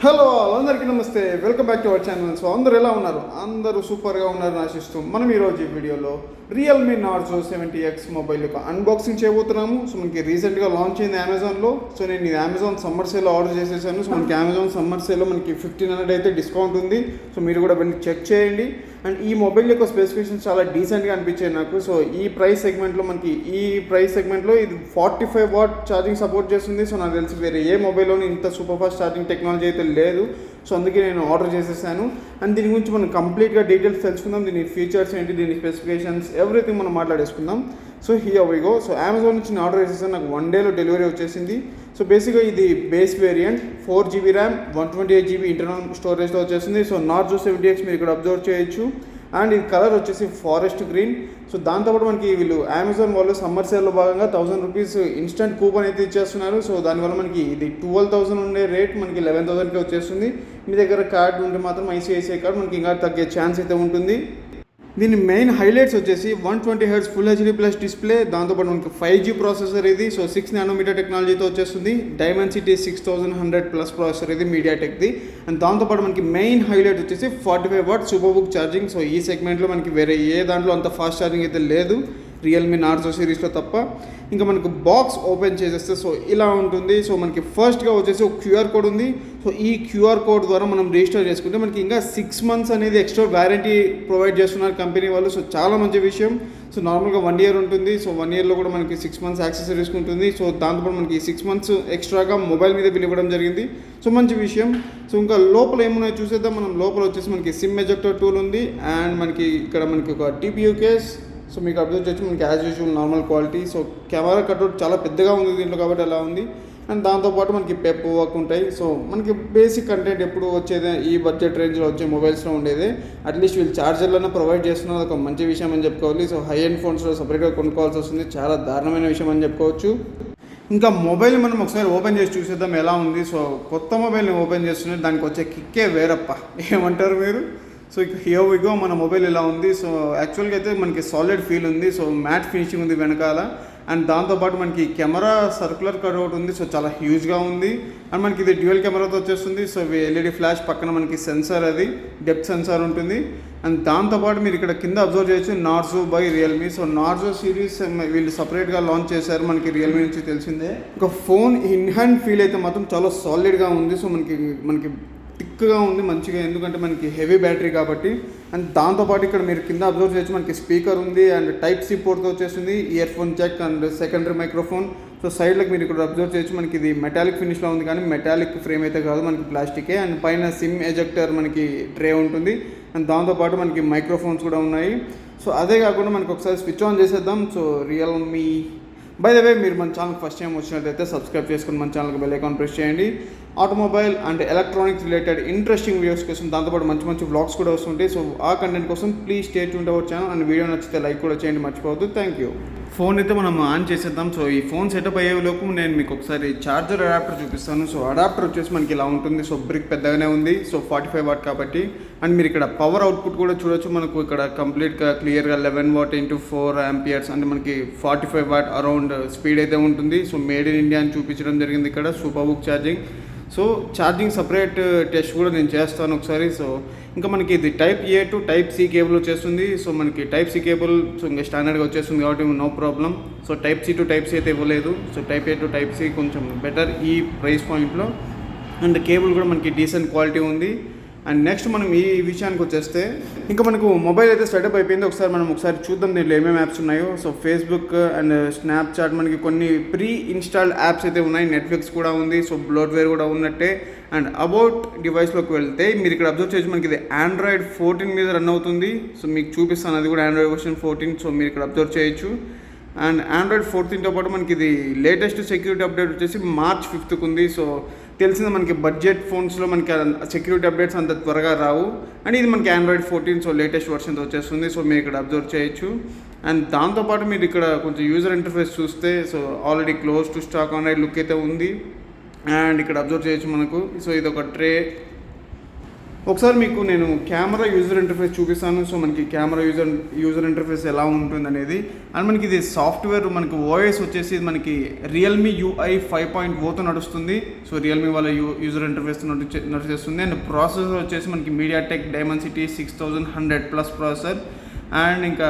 Hello అందరికీ నమస్తే, welcome back to our channel. So అందరూ ఎలా ఉన్నారు? అందరూ సూపర్గా ఉన్నారని ఆశిస్తూ మనం ఈరోజు ఈ వీడియోలో రియల్మీ నార్జో 70X మొబైల్ యొక్క అన్బాక్సింగ్ చేయబోతున్నాము. సో మనకి రీసెంట్గా లాంచ్ అయింది అమెజాన్లో. సో నేను ఇది అమెజాన్ సమ్మర్ సేల్లో ఆర్డర్ చేసేసాను. సో మనకి అమెజాన్ సమ్మర్ సేల్లో మనకి 1500 అయితే డిస్కౌంట్ ఉంది. సో మీరు కూడా వెళ్ళి చెక్ చేయండి. అండ్ ఈ మొబైల్ యొక్క స్పెసిఫికేషన్స్ చాలా డీసెంట్గా అనిపించాయి నాకు. సో ఈ ప్రైస్ సెగ్మెంట్లో ఇది 45 వాట్ ఛార్జింగ్ సపోర్ట్ చేస్తుంది. సో నాకు తెలిసి వేరే ఏ మొబైల్లోని ఇంత సూపర్ ఫాస్ట్ ఛార్జింగ్ టెక్నాలజీ అయితే లేదు. సో అందుకే నేను ఆర్డర్ చేసేసాను. అండ్ దీని గురించి మనం కంప్లీట్గా డీటెయిల్స్ తెలుసుకుందాం. దీని ఫీచర్స్ ఏంటి, దీని స్పెసిఫికేషన్స్, ఎవ్రీథింగ్ మనం మాట్లాడేసుకుందాం. So here we go. So Amazon నుంచి నేను ఆర్డర్ చేసేసాను. నాకు 1 డేలో డెలివరీ వచ్చేసింది. సో బేసిక్గా ఇది base variant 4GB RAM 128GB internal స్టోరేజ్లో వచ్చేసింది. సో నార్జో 70X మీరు ఇక్కడ అబ్జర్వ్ చేయొచ్చు. అండ్ ఇది కలర్ వచ్చేసి ఫారెస్ట్ గ్రీన్. సో దాంతోపాటు మనకి వీళ్ళు అమెజాన్ వాళ్ళు సమ్మర్ సేల్లో భాగంగా 1000 రూపీస్ ఇన్స్టెంట్ కూపన్ అయితే ఇచ్చేస్తున్నారు. సో దానివల్ల మనకి ఇది 12,000 ఉండే రేట్ మనకి 11,000కి వచ్చేస్తుంది. మీ దగ్గర కార్డు ఉంటే మాత్రం ఐసిఐసిఐ కార్డు మనకి ఇంకా తగ్గే ఛాన్స్ అయితే ఉంటుంది. దీని మెయిన్ హైలైట్స్ వచ్చేసి 120Hz full HD plus display, దాంతోపాటు మనకి 5G ప్రాసెసర్ ఇది. సో 6 నానోమీటర్ టెక్నాలజీతో వచ్చేస్తుంది. డైమెన్సిటీ 6100 ప్లస్ ప్రాసెసర్ ఇది మీడియాటెక్ది. అండ్ దాంతోపాటు మనకి మెయిన్ హైలైట్ వచ్చేసి 45 what super book charging. So ఈ సెగ్మెంట్లో మనకి వేరే ఏ దాంట్లో అంత ఫాస్ట్ ఛార్జింగ్ అయితే లేదు రియల్మీ నార్జో సిరీస్లో తప్ప. ఇంకా మనకు బాక్స్ ఓపెన్ చేసేస్తే సో ఇలా ఉంటుంది. సో మనకి ఫస్ట్గా వచ్చేసి ఒక క్యూఆర్ కోడ్ ఉంది. సో ఈ క్యూఆర్ కోడ్ ద్వారా మనం రిజిస్టర్ చేసుకుంటే మనకి ఇంకా 6 మంత్స్ అనేది ఎక్స్ట్రా వారంటీ ప్రొవైడ్ చేస్తున్నారు కంపెనీ వాళ్ళు. సో చాలా మంచి విషయం. సో నార్మల్గా 1 ఇయర్ ఉంటుంది. సో 1 ఇయర్లో కూడా మనకి 6 మంత్స్ యాక్సెసరీస్ ఉంటుంది. సో దాంతోపాటు మనకి 6 మంత్స్ ఎక్స్ట్రాగా మొబైల్ మీద బిల్ ఇవ్వడం జరిగింది. సో మంచి విషయం. సో ఇంకా లోపల ఏమున్నాయో చూసేద్దాం. మనం లోపల వచ్చేసి మనకి సిమ్ ఎజెక్టర్ టూల్ ఉంది. అండ్ మనకి ఇక్కడ మనకి ఒక TPU కేస్. సో మీకు అబ్జర్వ్ చేయొచ్చు మనకి as usual normal quality. So camera cutout చాలా పెద్దగా ఉంది దీంట్లో కాబట్టి అలా ఉంది. అండ్ దాంతోపాటు మనకి పెప్ వర్క్ ఉంటాయి. సో మనకి బేసిక్ కంటెంట్ ఎప్పుడు వచ్చేదే ఈ బడ్జెట్ రేంజ్లో వచ్చే మొబైల్స్లో ఉండేది. అట్లీస్ట్ వీళ్ళు ఛార్జర్లను ప్రొవైడ్ చేస్తున్నది ఒక మంచి విషయం అని చెప్పుకోవాలి. సో హై ఎండ్ ఫోన్స్లో సపరేట్గా కొనుక్కోవాల్సి వస్తుంది. చాలా దారుణమైన విషయం అని చెప్పుకోవచ్చు. ఇంకా మొబైల్ మనం ఒకసారి ఓపెన్ చేసి చూసేద్దాం ఎలా ఉంది. సో కొత్త మొబైల్ని ఓపెన్ చేస్తున్నారు, దానికి వచ్చే కిక్కే వేరప్ప, ఏమంటారు మీరు? So here we go. మన మొబైల్ ఇలా ఉంది. సో యాక్చువల్గా అయితే మనకి సాలిడ్ ఫీల్ ఉంది. సో మ్యాట్ ఫినిషింగ్ ఉంది వెనకాల. అండ్ దాంతోపాటు మనకి కెమెరా సర్క్యులర్ కట్అవుట్ ఉంది. సో చాలా హ్యూజ్గా ఉంది. అండ్ మనకి ఇది డ్యూయల్ కెమెరాతో వచ్చేస్తుంది. సో ఎల్ఈడి ఫ్లాష్ పక్కన మనకి సెన్సార్, అది డెప్త్ సెన్సార్ ఉంటుంది. అండ్ దాంతోపాటు మీరు ఇక్కడ కింద అబ్జర్వ్ చేయొచ్చు Narzo by Realme. So Narzo series వీళ్ళు సపరేట్గా లాంచ్ చేశారు మనకి రియల్మీ నుంచి తెలిసిందే. ఒక ఫోన్ ఇన్ హ్యాండ్ ఫీల్ అయితే మాత్రం చాలా సాలిడ్గా ఉంది. సో మనకి థిక్గా ఉంది మంచిగా, ఎందుకంటే మనకి హెవీ బ్యాటరీ కాబట్టి. అండ్ దాంతోపాటు ఇక్కడ మీరు కింద అబ్జర్వ్ చేయొచ్చు మనకి స్పీకర్ ఉంది. అండ్ Type-C పోర్ట్తో వచ్చేసింది. Ear phone jack and secondary microphone. So సైడ్లోకి మీరు ఇక్కడ అబ్జర్వ్ చేయొచ్చు మనకి ఇది మెటాలిక్ ఫినిష్లో ఉంది, కానీ మెటాలిక్ ఫ్రేమ్ అయితే కాదు, మనకి ప్లాస్టికే. అండ్ పైన సిమ్ ఎజెక్టర్ మనకి ట్రే ఉంటుంది. అండ్ దాంతోపాటు మనకి మైక్రోఫోన్స్ కూడా ఉన్నాయి. సో అదే కాకుండా మనకి ఒకసారి స్విచ్ ఆన్ చేసేద్దాం. So Realme by the way, మీరు మన ఛానల్కి ఫస్ట్ టైం వచ్చినట్లయితే సబ్స్క్రైబ్ చేసుకుని మన ఛానల్కి బెల్ ఐకాన్ ప్రెస్ చేయండి. Automobile and electronics related interesting videos కోసం, దాంతోపాటు మంచి మంచి వ్లాగ్స్ కూడా వస్తుంటాయి. సో ఆ కంటెంట్ కోసం please stay tuned our channel. And video నచ్చితే లైక్ కూడా చేయండి మర్చిపోవద్దు. Thank you. ఫోన్ అయితే మనం ఆన్ చేసేద్దాం. సో ఈ ఫోన్ సెటప్ అయ్యేలోపు నేను మీకు ఒకసారి ఛార్జర్ అడాప్టర్ చూపిస్తాను. సో అడాప్టర్ వచ్చేసి మనకి ఇలా ఉంటుంది. సో బ్రిక్ పెద్దగానే ఉంది. సో 45 వాట్ కాబట్టి. అండ్ మీరు ఇక్కడ పవర్ అవుట్పుట్ కూడా చూడొచ్చు. మనకు ఇక్కడ కంప్లీట్గా క్లియర్గా 11 వాట్ × 4 ఆంపియర్స్ అంటే మనకి 45 వాట్ అరౌండ్ స్పీడ్ అయితే ఉంటుంది. సో మేడ్ ఇన్ ఇండియా అని చూపించడం జరిగింది ఇక్కడ. Super book charging. So charging separate test కూడా నేను చేస్తాను ఒకసారి. సో ఇంకా మనకి ఇది Type-A to Type-C కేబుల్ వచ్చేస్తుంది. సో మనకి Type-C కేబుల్ సో ఇంకా స్టాండర్డ్గా వచ్చేస్తుంది కాబట్టి no problem. So Type-C to Type-C అయితే ఇవ్వలేదు. సో Type-A to Type-C కొంచెం బెటర్ ఈ ప్రైస్ పాయింట్లో. అండ్ కేబుల్ కూడా మనకి డీసెంట్ క్వాలిటీ ఉంది. అండ్ నెక్స్ట్ మనం ఈ విషయానికి వచ్చేస్తే ఇంకా మనకు మొబైల్ అయితే సెటప్ అయిపోయింది. ఒకసారి చూద్దాం దీంట్లో ఏమేమి యాప్స్ ఉన్నాయో. సో ఫేస్బుక్ అండ్ స్నాప్చాట్ మనకి కొన్ని ప్రీ ఇన్స్టాల్డ్ యాప్స్ అయితే ఉన్నాయి. నెట్ఫ్లిక్స్ కూడా ఉంది. సో బ్లోట్వేర్ కూడా ఉన్నట్టే. అండ్ అబౌట్ డివైస్లోకి వెళ్తే మీరు ఇక్కడ అబ్జర్వ్ చేయొచ్చు మనకి ఇది Android 14 మీద రన్ అవుతుంది. సో మీకు చూపిస్తాను, అది కూడా Android version 14. సో మీరు ఇక్కడ అబ్జర్వ్ చేయొచ్చు. అండ్ Android 14తో పాటు మనకి ఇది లేటెస్ట్ సెక్యూరిటీ అప్డేట్ వచ్చేసి March 5th ఉంది. సో తెలిసింది మనకి బడ్జెట్ ఫోన్స్లో మనకి సెక్యూరిటీ అప్డేట్స్ అంత త్వరగా రావు. అండ్ ఇది మనకి Android 14 సో లేటెస్ట్ వర్షన్తో వచ్చేస్తుంది. సో మీరు ఇక్కడ అబ్జర్వ్ చేయొచ్చు. అండ్ దాంతోపాటు మీరు ఇక్కడ కొంచెం యూజర్ ఇంటర్ఫేస్ చూస్తే so already close to stock on look అయితే ఉంది. అండ్ ఇక్కడ అబ్జర్వ్ చేయొచ్చు మనకు. సో ఇది ఒక ట్రే. ఒకసారి మీకు నేను కెమెరా యూజర్ ఇంటర్ఫేస్ చూపిస్తాను. సో మనకి కెమెరా యూజర్ ఇంటర్ఫేస్ ఎలా ఉంటుంది అనేది. అండ్ మనకి ఇది సాఫ్ట్వేర్, మనకి ఓఎస్ వచ్చేసి మనకి రియల్మీ UI 5.0తో నడుస్తుంది. సో రియల్మీ వాళ్ళ యూజర్ ఇంటర్ఫేస్ నడిచేస్తుంది. అండ్ ప్రాసెసర్ వచ్చేసి మనకి మీడియాటెక్ డైమెన్సిటీ 6100+ ప్రాసెసర్. అండ్ ఇంకా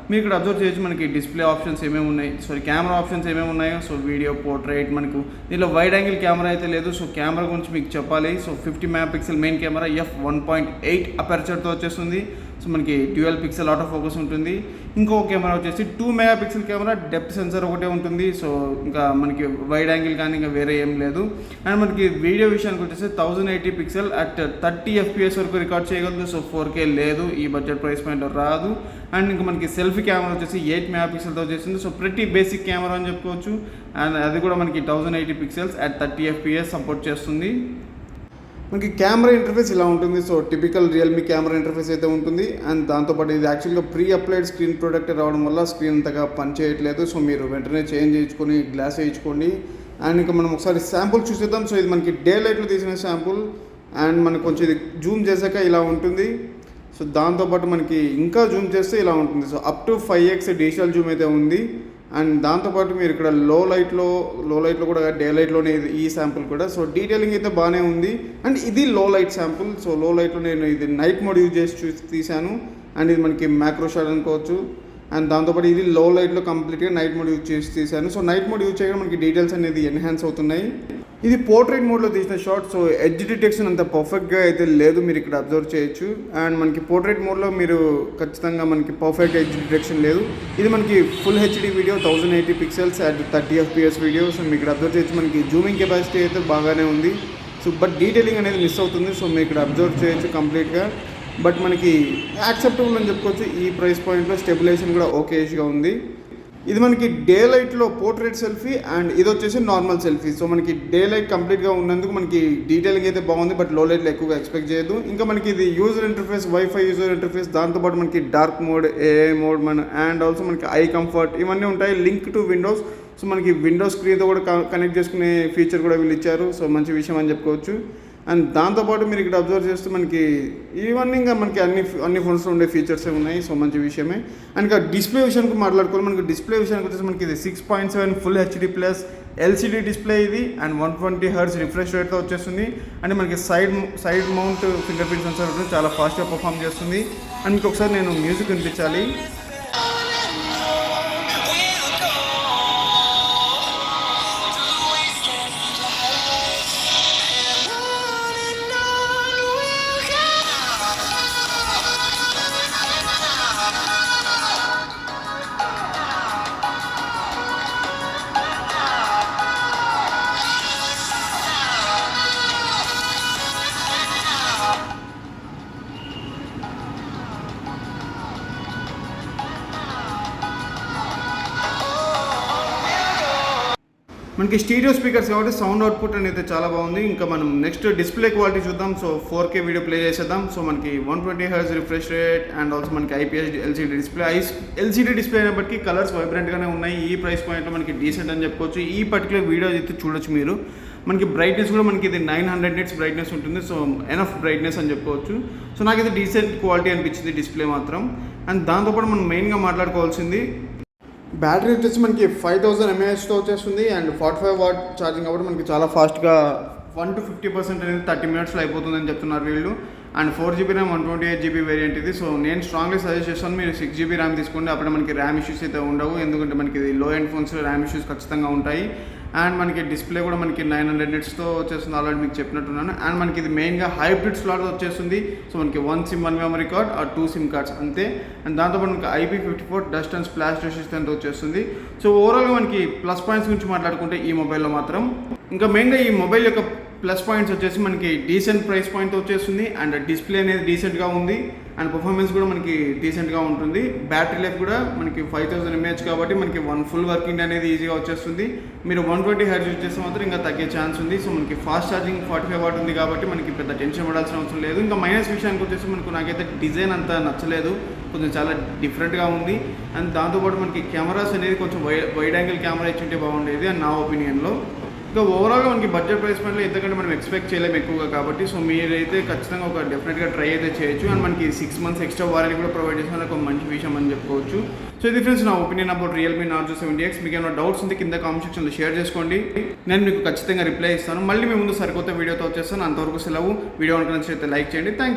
మీరు ఇక్కడ అబ్జర్వ్ చేయొచ్చు మనకి డిస్ప్లే ఆప్షన్స్ ఏమేమి ఉన్నాయి, కెమెరా ఆప్షన్స్ ఏమేమి ఉన్నాయో. సో వీడియో, పోర్ట్రేట్, మనకు దీనిలో వైడ్ యాంగిల్ కెమెరా అయితే లేదు. సో కెమెరా గురించి మీకు చెప్పాలి. So 50 MP main camera, f1.8 అపర్చర్తో వచ్చేస్తుంది. సో మనకి డ్యూయల్ పిక్సెల్ ఆటో ఫోకస్ ఉంటుంది. ఇంకో కెమెరా వచ్చేసి 2 MP కెమెరా, డెప్త్ సెన్సర్ ఒకటే ఉంటుంది. సో ఇంకా మనకి వైడ్ యాంగిల్ కానీ ఇంకా వేరే ఏం లేదు. అండ్ మనకి వీడియో విషయానికి వచ్చేసి 1080 పిక్సెల్ అట్ 30 FPS వరకు రికార్డ్ చేయగలదు. సో 4K లేదు, ఈ బడ్జెట్ ప్రైస్ పాయింట్లో రాదు. అండ్ ఇంకా మనకి సెల్ఫీ కెమెరా వచ్చేసి 8 MP వచ్చేసింది. సో ప్రతి బేసిక్ కెమెరా అని చెప్పుకోవచ్చు. అండ్ అది కూడా మనకి 1080 పిక్సెల్స్ అట్ 30 FPS సపోర్ట్ చేస్తుంది. మనకి కెమెరా ఇంటర్ఫేస్ ఇలా ఉంటుంది. So typical Realme camera interface అయితే ఉంటుంది. అండ్ దాంతోపాటు ఇది యాక్చువల్గా ప్రీ అప్లైడ్ స్క్రీన్ ప్రొటెక్టర్ రావడం వల్ల స్క్రీన్ అంతగా పనిచేయట్లేదు. సో మీరు వెంటనే చేంజ్ చేయించుకొని గ్లాస్ వేయించుకోండి. అండ్ ఇంకా మనం ఒకసారి శాంపుల్ చూసేద్దాం. సో ఇది మనకి డే లైట్లో తీసిన శాంపుల్. అండ్ మనకు కొంచెం ఇది జూమ్ చేశాక ఇలా ఉంటుంది. సో దాంతోపాటు మనకి ఇంకా జూమ్ చేస్తే ఇలా ఉంటుంది. So up to 5x digital Zoom అయితే ఉంది. అండ్ దాంతోపాటు మీరు ఇక్కడ లో లైట్లో కూడా డే లైట్లోనే ఈ శాంపుల్ కూడా. సో డీటెయిలింగ్ అయితే బాగానే ఉంది. అండ్ ఇది లో లైట్ శాంపుల్. సో లో లైట్లో నేను ఇది నైట్ మోడ్ యూజ్ చేసి తీశాను. అండ్ ఇది మనకి మ్యాక్రో షాట్ అనుకోవచ్చు. అండ్ దాంతోపాటు ఇది లో లైట్లో కంప్లీట్గా నైట్ మోడ్ యూజ్ చేసి తీశాను. సో నైట్ మోడ్ యూజ్ చేయడం మనకి డీటెయిల్స్ అనేది ఎన్హాన్స్ అవుతున్నాయి. ఇది పోర్ట్రేట్ మోడ్లో తీసిన షాట్. సో ఎడ్జ్ డిటెక్షన్ అంత పర్ఫెక్ట్గా అయితే లేదు, మీరు ఇక్కడ అబ్జర్వ్ చేయొచ్చు. అండ్ మనకి పోర్ట్రేట్ మోడ్లో మీరు ఖచ్చితంగా మనకి పర్ఫెక్ట్ ఎడ్జ్ డిటెక్షన్ లేదు. ఇది మనకి full HD video, 1080 pixels at 30 FPS video. So మీకు ఇక్కడ అబ్జర్వ్ చేయొచ్చు మనకి జూమింగ్ కెపాసిటీ అయితే బాగానే ఉంది. సో బట్ డీటెయిలింగ్ అనేది మిస్ అవుతుంది. సో మీరు ఇక్కడ అబ్జర్వ్ చేయొచ్చు కంప్లీట్గా. బట్ మనకి యాక్సెప్టబుల్ అని చెప్పుకోవచ్చు. ఈ ప్రైస్ పాయింట్లో స్టెబిలైజేషన్ కూడా ఓకేష్గా ఉంది. ఇది మనకి డే లైట్లో పోర్ట్రేట్ సెల్ఫీ అండ్ ఇది వచ్చేసి నార్మల్ సెల్ఫీ. సో మనకి డే లైట్ కంప్లీట్గా ఉన్నందుకు మనకి డీటెయిలింగ్ అయితే బాగుంది. బట్ లో లైట్లో ఎక్కువగా ఎక్స్పెక్ట్ చేయదు. ఇంకా మనకి ఇది user interface, wifi user interface, దాంతోపాటు మనకి dark mode, AI mode, and also మనకి ఐ కంఫర్ట్ ఇవన్నీ ఉంటాయి. Link to Windows. సో మనకి విండోస్ స్క్రీన్తో కూడా కనెక్ట్ చేసుకునే ఫీచర్ కూడా వీళ్ళు ఇచ్చారు. సో మంచి విషయం అని చెప్పుకోవచ్చు. అండ్ దాంతోపాటు మీరు ఇక్కడ అబ్జర్వ్ చేస్తే మనకి ఇవన్నీ ఇంకా మనకి అన్ని ఫోన్స్లో ఉండే ఫీచర్సే ఉన్నాయి. సో మంచి విషయమే. అండ్ ఇంకా డిస్ప్లే విషయానికి మాట్లాడుకోవాలి. మనకి డిస్ప్లే విషయానికి వచ్చేసి మనకి ఇది 6.7 ఫుల్ HD+ LCD డిస్ప్లే ఇది. అండ్ 120 Hz రిఫ్రెష్ రేట్తో వచ్చేస్తుంది. అండ్ మనకి side mount finger print censor ఉంటుంది, చాలా ఫాస్ట్గా పర్ఫామ్ చేస్తుంది. అండ్ మీకు ఒకసారి నేను మ్యూజిక్ వినిపించాలి. మనకి స్టీరియో స్పీకర్స్ కాబట్టి సౌండ్ అవుట్పుట్ అనేది చాలా బాగుంది. ఇంకా మనం నెక్స్ట్ డిస్ప్లే క్వాలిటీ చూద్దాం. సో 4K వీడియో ప్లే చేసేద్దాం. సో మనకి 120 Hz refresh rate and also మనకి IPS LCD display. LCD display అయినప్పటికీ కలర్స్ వైబ్రెంట్గానే ఉన్నాయి. ఈ ప్రైస్ పాయింట్లో మనకి డీసెంట్ అని చెప్పుకోవచ్చు. ఈ పర్టికులర్ వీడియో అయితే చూడొచ్చు మీరు. మనకి బ్రైట్నెస్ కూడా మనకి ఇది 900 nits బ్రైట్నెస్ ఉంటుంది. సో ఎనఫ్ బ్రైట్నెస్ అని చెప్పుకోవచ్చు. సో నాకు ఇది డీసెంట్ క్వాలిటీ అనిపించింది డిస్ప్లే మాత్రం. అండ్ దాంతోపాటు మనం మెయిన్గా మాట్లాడుకోవాల్సింది బ్యాటరీ వచ్చేసి మనకి 5000 mAhతో వచ్చేస్తుంది. అండ్ 45 వాట్ ఛార్జింగ్ కాబట్టి మనకి చాలా ఫాస్ట్గా 1 to 50% అనేది 30 minutesలో అయిపోతుందని చెప్తున్నారు వీళ్ళు. And 4GB RAM 128GB variant ఇది. సో నేను స్ట్రాంగ్లీ సజెస్ట్ చేస్తాను మీరు 6GB ర్యామ్ తీసుకోండి. అప్పుడు మనకి ర్యామ్ ఇష్యూస్ అయితే ఉండవు. ఎందుకంటే మనకి ఇది లో ఎండ్ ఫోన్స్లో ర్యామ్ ఇష్యూస్ ఖచ్చితంగా ఉంటాయి. అండ్ మనకి డిస్ప్లే కూడా మనకి 900 nitsతో వచ్చేస్తుంది, ఆల్రెడీ మీకు చెప్పినట్టున్నాను. అండ్ మనకి ఇది మెయిన్గా హైబ్రిడ్ స్లాట్ వచ్చేస్తుంది. సో మనకి 1 SIM 1 memory card or 2 SIM cards అంతే. అండ్ దాంతోపాటు మనకి IP54 dust and splash resistant వచ్చేస్తుంది. సో ఓవరాల్గా మనకి ప్లస్ పాయింట్స్ గురించి మాట్లాడుకుంటే ఈ మొబైల్లో మాత్రం ఇంకా మెయిన్గా ఈ మొబైల్ యొక్క ప్లస్ పాయింట్స్ వచ్చేసి మనకి డీసెంట్ ప్రైస్ పాయింట్ వచ్చేస్తుంది. అండ్ డిస్ప్లే అనేది డీసెంట్గా ఉంది. అండ్ పర్ఫార్మెన్స్ కూడా మనకి డీసెంట్గా ఉంటుంది. బ్యాటరీ లైఫ్ కూడా మనకి 5000 mAh కాబట్టి మనకి 1 full వర్కింగ్ డే అనేది ఈజీగా వచ్చేస్తుంది. మీరు 120 Hz యూజ్ చేస్తే మాత్రం ఇంకా తగ్గే ఛాన్స్ ఉంది. సో మనకి ఫాస్ట్ ఛార్జింగ్ 45 వాట్ ఉంది కాబట్టి మనకి పెద్ద టెన్షన్ పడాల్సిన అవసరం లేదు. ఇంకా మైనస్ విషయానికి వచ్చేసి నాకైతే డిజైన్ అంతా నచ్చలేదు, కొంచెం చాలా డిఫరెంట్గా ఉంది. అండ్ దాంతోపాటు మనకి కెమెరాస్ అనేది కొంచెం వైడ్ యాంగిల్ కెమెరా ఇచ్చుంటే బాగుండేది అని నా ఒపీనియన్లో. ఇంకా ఓవరాల్గా మనకి బడ్జెట్ ప్రైస్ పాయింట్లో ఎందుకంటే మనం ఎక్స్పెక్ట్ చేయలేము ఎక్కువగా కాబట్టి సో మీరైతే ఖచ్చితంగా ఒక డెఫినెట్గా ట్రై అయితే చేయొచ్చు అండ్ మనకి 6 months ఎక్స్ట్రా వారంటీ కూడా ప్రొవైడ్ చేసిన ఒక మంచి విషయం అని చెప్పుకోవచ్చు. సో ఇది ఫ్రెండ్స్ నా opinion about Realme Narzo 70X. మీకు ఏమైనా డౌట్స్ ఉంటే కింద కామెంట్ సెక్షన్లో షేర్ చేసుకోండి, నేను మీకు ఖచ్చితంగా రిప్లై ఇస్తాను. మళ్ళీ మీ ముందు సరికొత్త వీడియోతో వచ్చేస్తాను. అంతవరకు సెలవు. వీడియో అనుకున్నట్లయితే లైక్ చేయండి. Thank you.